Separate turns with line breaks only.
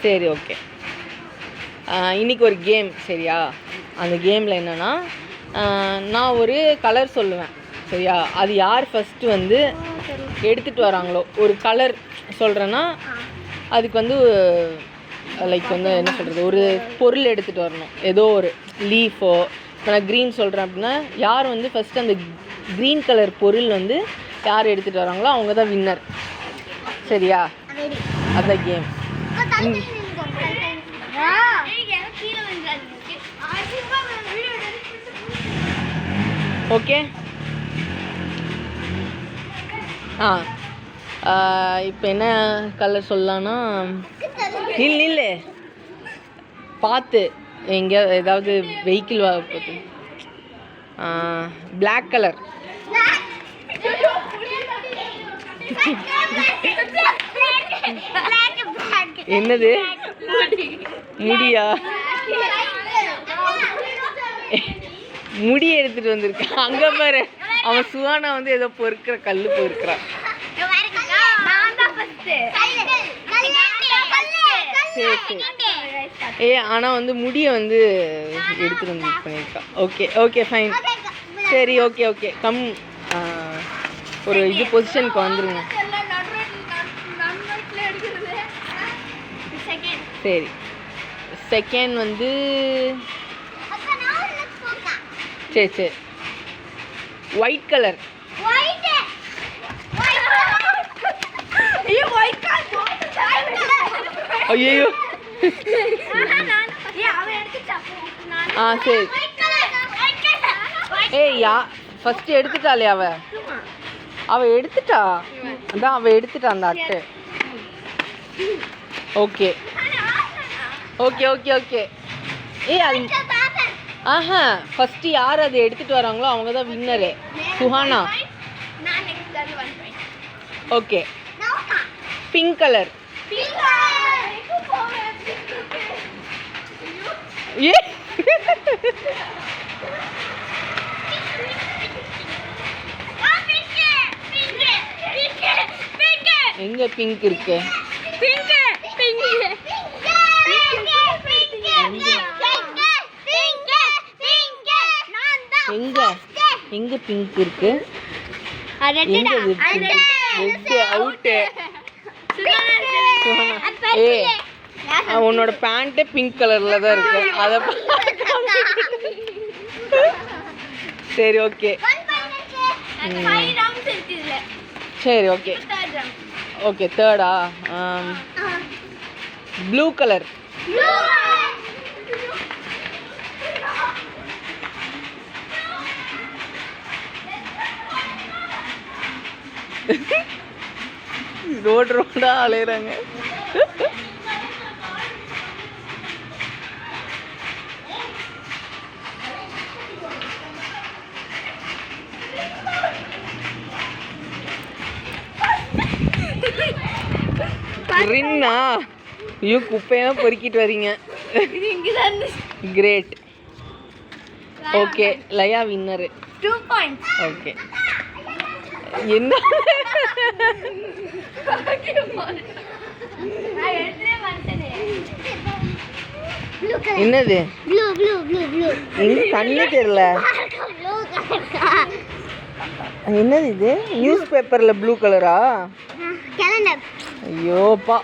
சரி ஓகே. இன்றைக்கி ஒரு கேம் சரியா? அந்த கேமில் என்னென்னா நான் ஒரு கலர் சொல்லுவேன் சரியா? அது யார் ஃபஸ்ட்டு வந்து எடுத்துகிட்டு வராங்களோ ஒரு கலர் சொல்கிறேன்னா அதுக்கு வந்து லைக் வந்து என்ன சொல்கிறது, ஒரு பொருள் எடுத்துகிட்டு வரணும். ஏதோ ஒரு லீஃபோ, இப்போ நான் க்ரீன் சொல்கிறேன் அப்படின்னா யார் வந்து ஃபஸ்ட்டு அந்த க்ரீன் கலர் பொருள் வந்து யார் எடுத்துகிட்டு வராங்களோ அவங்க தான் வின்னர் சரியா? அதான் கேம். ஓகே. இப்போ என்ன கலர் சொல்லலான்னா இல்லை பார்த்து எங்கே ஏதாவது வெஹிக்கிள் போகுது. Black colour. என்னது முடியா? முடி எடுத்துட்டு வந்திருக்கான். அங்கே பாரு அவன் சுவானா வந்து ஏதோ பொறுக்கிற கல் பொறுக்கிறான். சரி சரி. ஆனால் வந்து முடியை வந்து எடுத்துகிட்டு வந்து யூஸ் பண்ணியிருக்கான். Okay okay fine. சரி ஓகே ஓகே கம். ஒரு இது பொசிஷனுக்கு வந்துருங்க. சரி செகண்ட் வந்து சரி சரி ஒயிட் கலர். ஐயோ சரி. ஃபர்ஸ்ட் எடுத்துட்டாளே அவ எடுத்துட்டா. அதான் அவ எடுத்துட்டா அந்த அட்டை. Okay okay okay okay. அது ஃபஸ்ட்டு யார் அதை எடுத்துகிட்டு வராங்களோ அவங்க தான் winner. Suhana. Okay pink colour. எங்க பிங்க் இருக்கு? எங்க பிங்க் இருக்கு? உன்னோட பேண்ட்டே பிங்க் கலர்ல தான் இருக்கு. அத சரி ஓகே. சரி ஓகே ஓகே. தேர்டா ப்ளூ கலர். ரோடா அலையிறாங்க. ரின்னா ஐயோ குப்பையெல்லாம் பொறுக்கிட்டு வரீங்க. Great. Okay Laya winner.
2 points.
Okay. என்ன என்னது? எங்க கண்ணு தெரியல. என்னது இது? நியூஸ் பேப்பர்ல ப்ளூ கலரா? ஐயோப்பா.